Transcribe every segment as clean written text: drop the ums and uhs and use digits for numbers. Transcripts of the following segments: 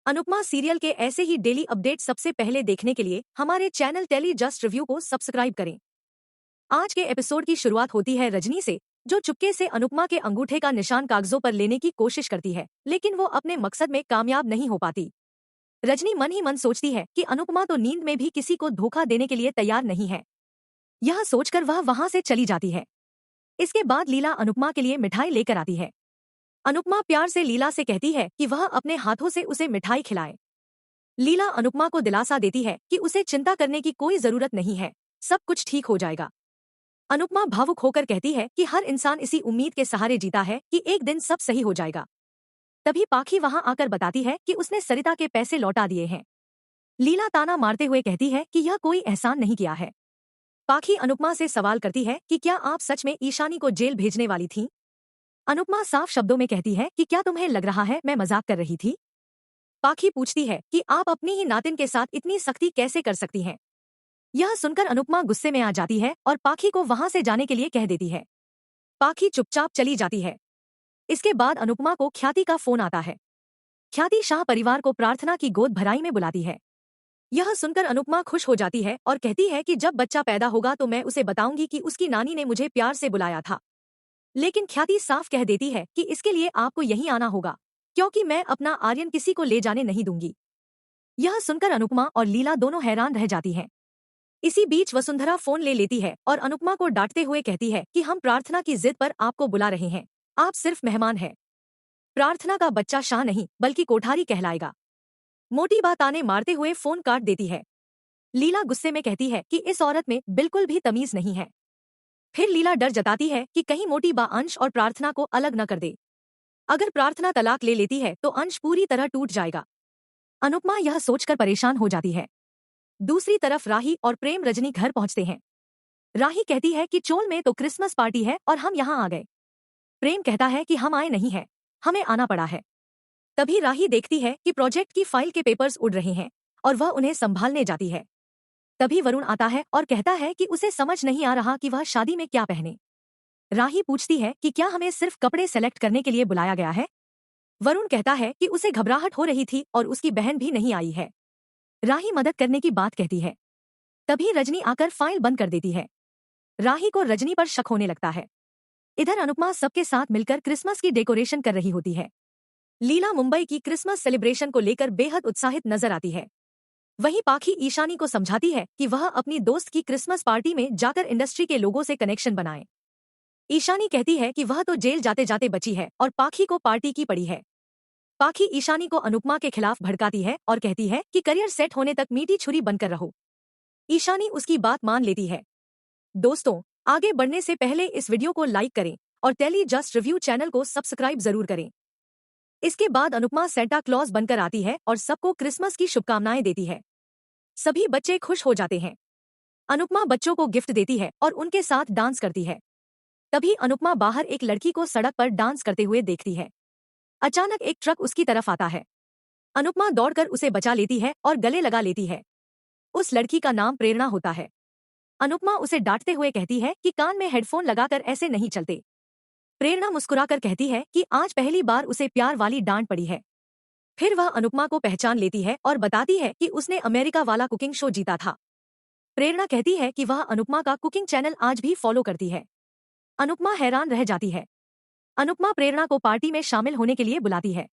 Anupama serial के ऐसे ही daily update सबसे पहले देखने के लिए हमारे चैनल टेली जस्ट रिव्यू को सब्सक्राइब करें। आज के एपिसोड की शुरुआत होती है रजनी से, जो चुपके से अनुपमा के अंगूठे का निशान कागजों पर लेने की कोशिश करती है, लेकिन वो अपने मकसद में कामयाब नहीं हो पाती। रजनी मन ही मन सोचती है कि अनुपमा तो नींद में भी किसी को धोखा देने के लिए तैयार नहीं है। यह सोचकर वह वहां से चली जाती है। इसके बाद लीला अनुपमा के लिए मिठाई लेकर आती है। अनुपमा प्यार से लीला से कहती है कि वह अपने हाथों से उसे मिठाई खिलाए। लीला अनुपमा को दिलासा देती है कि उसे चिंता करने की कोई जरूरत नहीं है, सब कुछ ठीक हो जाएगा। अनुपमा भावुक होकर कहती है कि हर इंसान इसी उम्मीद के सहारे जीता है कि एक दिन सब सही हो जाएगा। तभी पाखी वहां आकर बताती है कि उसने सरिता के पैसे लौटा दिए हैं। लीला ताना मारते हुए कहती है कि यह कोई एहसान नहीं किया है। पाखी अनुपमा से सवाल करती है कि क्या आप सच में ईशानी को जेल भेजने वाली थीं? अनुपमा साफ शब्दों में कहती है कि क्या तुम्हें लग रहा है मैं मजाक कर रही थी? पाखी पूछती है कि आप अपनी ही नातिन के साथ इतनी सख्ती कैसे कर सकती हैं? यह सुनकर अनुपमा गुस्से में आ जाती है और पाखी को वहां से जाने के लिए कह देती है। पाखी चुपचाप चली जाती है। इसके बाद अनुपमा को ख्याति का फोन आता है। ख्याति शाह परिवार को प्रार्थना की गोद भराई में बुलाती है। यह सुनकर अनुपमा खुश हो जाती है और कहती है कि जब बच्चा पैदा होगा तो मैं उसे बताऊंगी कि उसकी नानी ने मुझे प्यार से बुलाया था। लेकिन ख्याति साफ कह देती है कि इसके लिए आपको यहीं आना होगा, क्योंकि मैं अपना आर्यन किसी को ले जाने नहीं दूंगी। यह सुनकर अनुपमा और लीला दोनों हैरान रह जाती हैं। इसी बीच वसुंधरा फोन ले लेती है और अनुपमा को डांटते हुए कहती है कि हम प्रार्थना की जिद पर आपको बुला रहे हैं, आप सिर्फ मेहमान हैं। प्रार्थना का बच्चा शाह नहीं बल्कि कोठारी कहलाएगा। मोटी बात आने मारते हुए फोन काट देती है। लीला गुस्से में कहती है कि इस औरत में बिल्कुल भी तमीज नहीं है। फिर लीला डर जताती है कि कहीं मोटी बा अंश और प्रार्थना को अलग न कर दे। अगर प्रार्थना तलाक ले लेती है तो अंश पूरी तरह टूट जाएगा। अनुपमा यह सोचकर परेशान हो जाती है। दूसरी तरफ राही और प्रेम रजनी घर पहुंचते हैं। राही कहती है कि चोल में तो क्रिसमस पार्टी है और हम यहाँ आ गए। प्रेम कहता है कि हम आए नहीं हैं, हमें आना पड़ा है। तभी राही देखती है कि प्रोजेक्ट की फाइल के पेपर्स उड़ रहे हैं और वह उन्हें संभालने जाती है। तभी वरुण आता है और कहता है कि उसे समझ नहीं आ रहा कि वह शादी में क्या पहने। राही पूछती है कि क्या हमें सिर्फ कपड़े सेलेक्ट करने के लिए बुलाया गया है? वरुण कहता है कि उसे घबराहट हो रही थी और उसकी बहन भी नहीं आई है। राही मदद करने की बात कहती है। तभी रजनी आकर फाइल बंद कर देती है। राही को रजनी पर शक होने लगता है। इधर अनुपमा सबके साथ मिलकर क्रिसमस की डेकोरेशन कर रही होती है। लीला मुंबई की क्रिसमस सेलिब्रेशन को लेकर बेहद उत्साहित नजर आती है। वहीं पाखी ईशानी को समझाती है कि वह अपनी दोस्त की क्रिसमस पार्टी में जाकर इंडस्ट्री के लोगों से कनेक्शन बनाए। ईशानी कहती है कि वह तो जेल जाते जाते बची है और पाखी को पार्टी की पड़ी है। पाखी ईशानी को अनुपमा के खिलाफ भड़काती है और कहती है कि करियर सेट होने तक मीठी छुरी बनकर रहो। ईशानी उसकी बात मान लेती है। दोस्तों, आगे बढ़ने से पहले इस वीडियो को लाइक करें और टेली जस्ट रिव्यू चैनल को सब्सक्राइब जरूर करें। इसके बाद अनुपमा सेंटा क्लॉज बनकर आती है और सबको क्रिसमस की शुभकामनाएं देती है। सभी बच्चे खुश हो जाते हैं। अनुपमा बच्चों को गिफ्ट देती है और उनके साथ डांस करती है। तभी अनुपमा बाहर एक लड़की को सड़क पर डांस करते हुए देखती है। अचानक एक ट्रक उसकी तरफ आता है। अनुपमा दौड़कर उसे बचा लेती है और गले लगा लेती है। उस लड़की का नाम प्रेरणा होता है। अनुपमा उसे डांटते हुए कहती है कि कान में हेडफोन लगाकर ऐसे नहीं चलते। प्रेरणा मुस्कुराकर कहती है कि आज पहली बार उसे प्यार वाली डांट पड़ी है। फिर वह अनुपमा को पहचान लेती है और बताती है कि उसने अमेरिका वाला कुकिंग शो जीता था। प्रेरणा कहती है कि वह अनुपमा का कुकिंग चैनल आज भी फॉलो करती है। अनुपमा हैरान रह जाती है। अनुपमा प्रेरणा को पार्टी में शामिल होने के लिए बुलाती है।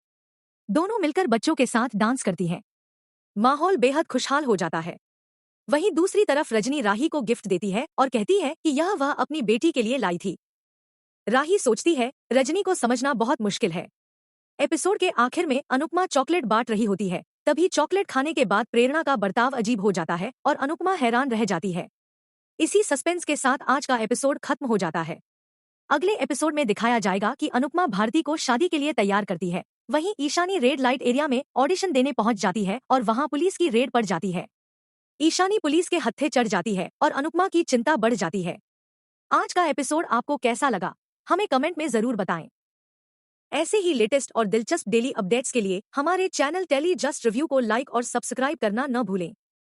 दोनों मिलकर बच्चों के साथ डांस करती हैं। माहौल बेहद खुशहाल हो जाता है। वहीं दूसरी तरफ रजनी राही को गिफ्ट देती है और कहती है कि यह वह अपनी बेटी के लिए लाई थी। राही सोचती है, रजनी को समझना बहुत मुश्किल है। एपिसोड के आखिर में अनुपमा चॉकलेट बांट रही होती है। तभी चॉकलेट खाने के बाद प्रेरणा का बर्ताव अजीब हो जाता है और अनुपमा हैरान रह जाती है। इसी सस्पेंस के साथ आज का एपिसोड खत्म हो जाता है। अगले एपिसोड में दिखाया जाएगा कि अनुपमा भारती को शादी के लिए तैयार करती है। वहीं ईशानी रेड लाइट एरिया में ऑडिशन देने पहुंच जाती है और वहां पुलिस की रेड पड़ जाती है। ईशानी पुलिस के हत्थे चढ़ जाती है और अनुपमा की चिंता बढ़ जाती है। आज का एपिसोड आपको कैसा लगा, हमें कमेंट में जरूर बताएं। ऐसे ही लेटेस्ट और दिलचस्प डेली अपडेट्स के लिए हमारे चैनल टेली जस्ट रिव्यू को लाइक और सब्सक्राइब करना न भूलें।